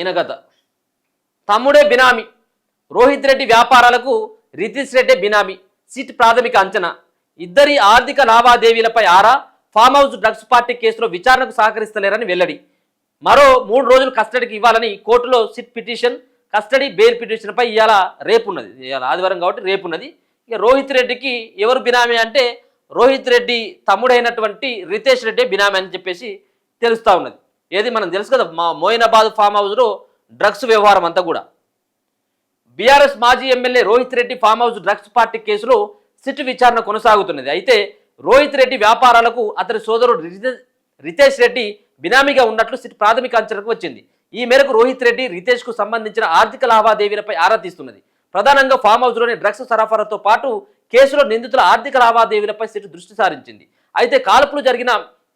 ఈయన కథ తమ్ముడే బినామీ, రోహిత్ రెడ్డి వ్యాపారాలకు రితీష్ రెడ్డి బినామీ, సిట్ ప్రాథమిక అంచనా, ఇద్దరి ఆర్థిక లావాదేవీలపై ఆరా, ఫామ్ హౌస్ డ్రగ్స్ పార్టీ కేసులో విచారణకు సహకరిస్తలేరని వెల్లడి. మరో 3 రోజులు కస్టడీకి ఇవ్వాలని కోర్టులో సిట్ పిటిషన్, కస్టడీ బెయిల్ పిటిషన్పై ఇవాళ రేపున్నది. ఇవాళ ఆదివారం కాబట్టి రేపున్నది. ఇక రోహిత్ రెడ్డికి ఎవరు బినామీ అంటే రోహిత్ రెడ్డి తమ్ముడైనటువంటి రితేష్ రెడ్డి బినామీ అని చెప్పేసి తెలుస్తూ ఉన్నది. ఏది మనం తెలుసు కదా, మా మోయినాబాద్ ఫామ్ హౌస్లో డ్రగ్స్ వ్యవహారం అంతా కూడా. బీఆర్ఎస్ మాజీ MLA Rohit Reddy farm house drugs party కేసులో సిట్ విచారణ కొనసాగుతున్నది. అయితే రోహిత్ రెడ్డి వ్యాపారాలకు అతని సోదరుడు రితేష్ రెడ్డి బినామీగా ఉన్నట్లు సిట్ ప్రాథమిక అంచనాకు వచ్చింది. ఈ మేరకు రోహిత్ రెడ్డి రితేష్కు సంబంధించిన ఆర్థిక లావాదేవీలపై ఆరా తీస్తున్నది. ప్రధానంగా ఫామ్ హౌస్లోని డ్రగ్స్ సరఫరాతో పాటు కేసులో నిందితుల ఆర్థిక లావాదేవీలపై సిట్ దృష్టి సారించింది. అయితే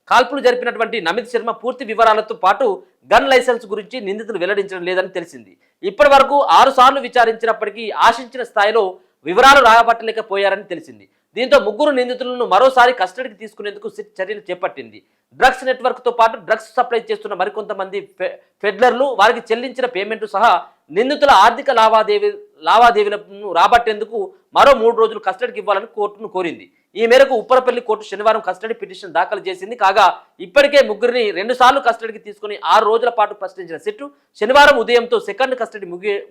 కాల్పులు జరిపినటువంటి నమిత్ శర్మ పూర్తి వివరాలతో పాటు గన్ లైసెన్స్ గురించి నిందితులు వెల్లడించడం లేదని తెలిసింది. ఇప్పటి వరకు 6 సార్లు విచారించినప్పటికీ ఆశించిన స్థాయిలో వివరాలు రాబట్టలేకపోయారని తెలిసింది. దీంతో 3 నిందితులను మరోసారి కస్టడీకి తీసుకునేందుకు సిట్ చర్యలు చేపట్టింది. డ్రగ్స్ నెట్వర్క్తో పాటు డ్రగ్స్ సప్లై చేస్తున్న మరికొంతమంది ఫెడ్లర్లు, వారికి చెల్లించిన పేమెంట్ సహా నిందితుల ఆర్థిక లావాదేవీలను రాబట్టేందుకు మరో 3 రోజులు కస్టడీకి ఇవ్వాలని కోర్టును కోరింది. ఈ మేరకు ఉప్పరపల్లి కోర్టు శనివారం కస్టడీ పిటిషన్ దాఖలు చేసింది. కాగా ఇప్పటికే 3 2 సార్లు కస్టడీకి తీసుకుని 6 రోజుల పాటు ప్రశ్నించిన సిట్టు శనివారం ఉదయంతో సెకండ్ కస్టడీ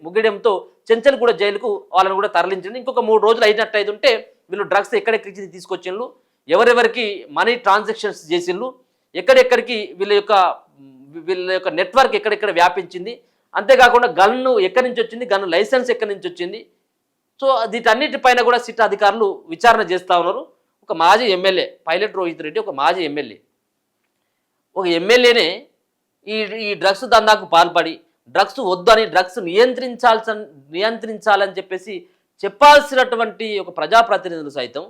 ముగియడంతో చెంచల్గూడ జైలుకు వాళ్ళని కూడా తరలించింది. ఇంకొక 3 రోజులు అయినట్టయితే ఉంటే వీళ్ళు డ్రగ్స్ ఎక్కడెక్కడికి తీసుకొచ్చిండ్రు, ఎవరెవరికి మనీ ట్రాన్సాక్షన్స్ చేసిండ్రు, ఎక్కడెక్కడికి వీళ్ళ యొక్క నెట్వర్క్ ఎక్కడెక్కడ వ్యాపించింది, అంతేకాకుండా గన్ను ఎక్కడి నుంచి వచ్చింది, గన్ను లైసెన్స్ ఎక్కడి నుంచి వచ్చింది. సో వీటన్నిటిపైన కూడా సిట్ అధికారులు విచారణ చేస్తూ ఉన్నారు. ఒక మాజీ ఎమ్మెల్యే పైలట్ రోహిత్ రెడ్డి, ఒక మాజీ ఎమ్మెల్యేనే ఈ డ్రగ్స్ దందాకు పాల్పడి డ్రగ్స్ వద్దని, డ్రగ్స్ నియంత్రించాలని చెప్పేసి చెప్పాల్సినటువంటి ఒక ప్రజాప్రతినిధులు సైతం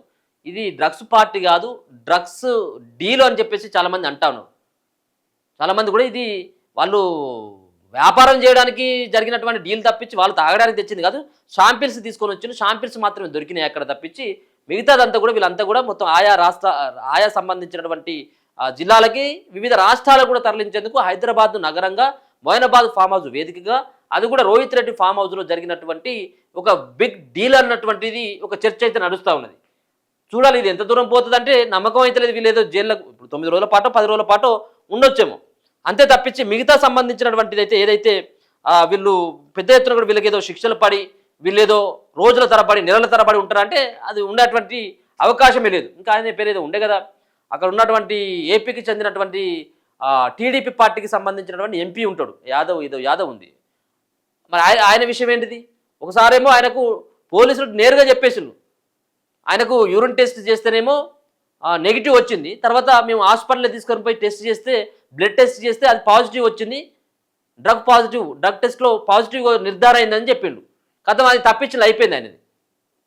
ఇది డ్రగ్స్ పార్టీ కాదు, డ్రగ్స్ డీల్ అని చెప్పేసి చాలామంది అంటా ఉన్నారు. చాలామంది కూడా ఇది వాళ్ళు వ్యాపారం చేయడానికి జరిగినటువంటి డీల్ తప్పించి వాళ్ళు తాగడానికి తెచ్చింది కాదు, షాంపిల్స్ తీసుకొని వచ్చింది, షాంపిల్స్ మాత్రమే దొరికినాయి అక్కడ తప్పించి మిగతాదంతా కూడా వీళ్ళంతా కూడా మొత్తం ఆయా సంబంధించినటువంటి జిల్లాలకి వివిధ రాష్ట్రాలకు కూడా తరలించేందుకు హైదరాబాద్ నగరంగా మోయినాబాద్ ఫామ్ హౌస్ వేదికగా, అది కూడా రోహిత్ రెడ్డి ఫామ్ హౌస్లో జరిగినటువంటి ఒక బిగ్ డీల్ అన్నటువంటిది ఒక చర్చ అయితే నడుస్తూ ఉన్నది. చూడాలి ఇది ఎంత దూరం పోతుందంటే నమ్మకం అయితే లేదు. వీళ్ళు ఏదో జైల్లో ఇప్పుడు 9 రోజుల పాటు 10 రోజుల పాటు ఉండొచ్చేమో, అంతే తప్పించి మిగతా సంబంధించినటువంటిది అయితే ఏదైతే వీళ్ళు పెద్ద ఎత్తున కూడా వీళ్ళకి ఏదో శిక్షలు పడి వీళ్ళేదో రోజుల తరబడి నెలల తరబడి ఉంటారంటే అది ఉండేటువంటి అవకాశమే లేదు. ఇంకా ఆయన పేరు ఏదో ఉండే కదా, అక్కడ ఉన్నటువంటి ఏపీకి చెందినటువంటి టీడీపీ పార్టీకి సంబంధించినటువంటి ఎంపీ ఉంటాడు, యాదవ్ ఉంది. మరి ఆయన విషయం ఏంటిది? ఒకసారేమో ఆయనకు పోలీసులు నేరుగా చెప్పేసిండ్రు, ఆయనకు యూరిన్ టెస్ట్ చేస్తేనేమో నెగిటివ్ వచ్చింది, తర్వాత మేము హాస్పిటల్లో తీసుకొని పోయి టెస్ట్ చేస్తే బ్లడ్ టెస్ట్ చేస్తే అది పాజిటివ్ వచ్చింది, డ్రగ్ టెస్ట్లో పాజిటివ్ నిర్ధారణ అయిందని చెప్పిండు. కథం అది తప్పించలు అయిపోయింది. ఆయనది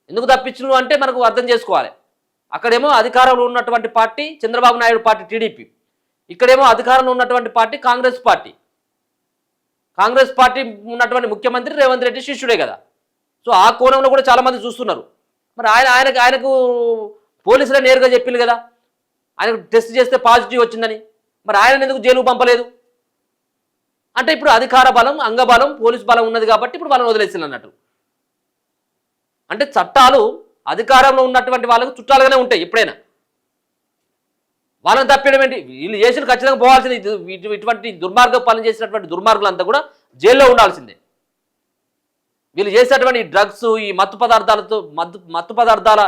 ఎందుకు తప్పించను అంటే మనకు అర్థం చేసుకోవాలి. అక్కడేమో అధికారంలో ఉన్నటువంటి party Chandrababu Naidu party TDP, ఇక్కడేమో అధికారంలో ఉన్నటువంటి పార్టీ కాంగ్రెస్ పార్టీ ఉన్నటువంటి ముఖ్యమంత్రి రేవంత్ రెడ్డి శిష్యుడే కదా. సో ఆ కోణంలో కూడా చాలామంది చూస్తున్నారు. మరి ఆయనకు పోలీసులే నేరుగా చెప్పింది కదా ఆయనకు టెస్ట్ చేస్తే పాజిటివ్ వచ్చిందని, మరి ఆయన ఎందుకు జైలుకు పంపలేదు అంటే ఇప్పుడు అధికార బలం, అంగబలం, పోలీసు బలం ఉన్నది కాబట్టి ఇప్పుడు వాళ్ళని వదిలేసింది అన్నట్టు. అంటే చట్టాలు అధికారంలో ఉన్నటువంటి వాళ్ళకు చుట్టాలుగానే ఉంటాయి. ఎప్పుడైనా వాళ్ళని తప్పేయడం ఏంటి? వీళ్ళు చేసిన ఖచ్చితంగా పోవాల్సింది. ఇటువంటి దుర్మార్గం పనులు చేసినటువంటి దుర్మార్గులంతా కూడా జైల్లో ఉండాల్సిందే. వీళ్ళు చేసేటువంటి డ్రగ్స్, ఈ మత్తు పదార్థాల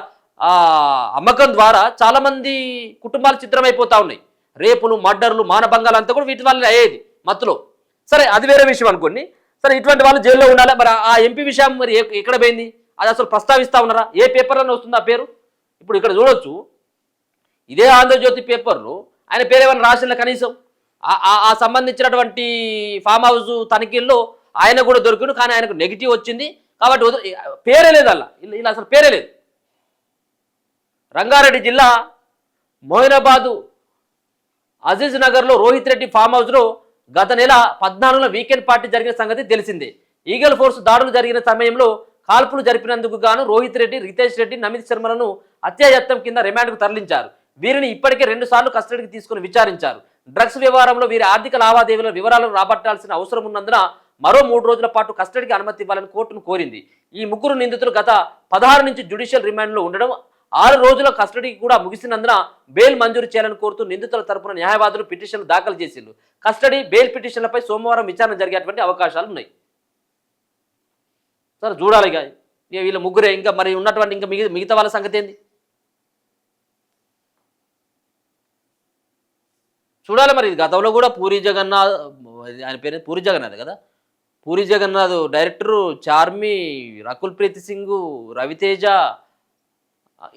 అమ్మకం ద్వారా చాలామంది కుటుంబాలు చిత్రమైపోతూ ఉన్నాయి. రేపులు, మర్డర్లు, మానభంగాలు అంతా కూడా వీటి వల్ల అయ్యేది మత్తులో. సరే అది వేరే విషయం అనుకోండి. సరే ఇటువంటి వాళ్ళు జైల్లో ఉండాలి. మరి ఆ ఎంపీ విషయం మరి ఎక్కడ పోయింది? అది అసలు ప్రస్తావిస్తూ ఉన్నారా? ఏ పేపర్లోనే వస్తుంది ఆ పేరు? ఇప్పుడు ఇక్కడ చూడొచ్చు, ఇదే ఆంధ్రజ్యోతి పేపర్లో ఆయన పేరు ఏమైనా రాసిన కనీసం ఆ సంబంధించినటువంటి ఫామ్ హౌస్ తనిఖీల్లో ఆయన కూడా దొరికిండు, కానీ ఆయనకు నెగిటివ్ వచ్చింది కాబట్టి పేరే లేదు. ఇలా అసలు పేరే లేదు. రంగారెడ్డి జిల్లా మోయినాబాదు అజీజ్ నగర్లో రోహిత్ రెడ్డి ఫామ్ హౌస్లో గత నెల 14న వీకెండ్ పార్టీ జరిగిన సంగతి తెలిసిందే. ఈగల్ ఫోర్స్ దాడులు జరిగిన సమయంలో కాల్పులు జరిపినందుకు గాను రోహిత్ రెడ్డి, రితేష్ రెడ్డి, నమిత్ శర్మలను హత్యాయత్నం కింద రిమాండ్కు తరలించారు. వీరిని ఇప్పటికే 2 సార్లు కస్టడీకి తీసుకుని విచారించారు. డ్రగ్స్ వ్యవహారంలో వీరి ఆర్థిక లావాదేవీల వివరాలను రాబట్టాల్సిన అవసరం ఉన్నందున మరో 3 రోజుల పాటు కస్టడీకి అనుమతి ఇవ్వాలని కోర్టును కోరింది. ఈ ముగ్గురు నిందితులు గత 16 నుంచి జ్యుడిషియల్ రిమాండ్లో ఉండడం, 6 రోజుల కస్టడీకి కూడా ముగిసినందున బెయిల్ మంజూరు చేయాలని కోరుతూ నిందితుల తరపున న్యాయవాదులు పిటిషన్లు దాఖలు చేసిండ్రు. కస్టడీ, బెయిల్ పిటిషన్లపై సోమవారం విచారణ జరిగేటువంటి అవకాశాలు ఉన్నాయి. సరే చూడాలి ఇక వీళ్ళ ముగ్గురే, ఇంకా మరి ఉన్నటువంటి ఇంకా మిగతా వాళ్ళ సంగతి ఏంది చూడాలి. మరి గతంలో కూడా పూరి జగన్నాథ్, ఆయన పేరు పూరి జగన్నాథ్ కదా, పూరి జగన్నాథ్ డైరెక్టరు, చార్మి, రకుల్ ప్రీత్ సింగ్, రవితేజ,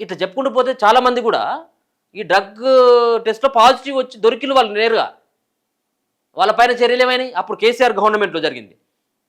ఇట్లా చెప్పుకుంటూ పోతే చాలామంది కూడా ఈ డ్రగ్ టెస్ట్లో పాజిటివ్ వచ్చి దొరికిన వాళ్ళు నేరుగా వాళ్ళపైన చర్యలు ఏమైనాయి. అప్పుడు కేసీఆర్ గవర్నమెంట్లో జరిగింది.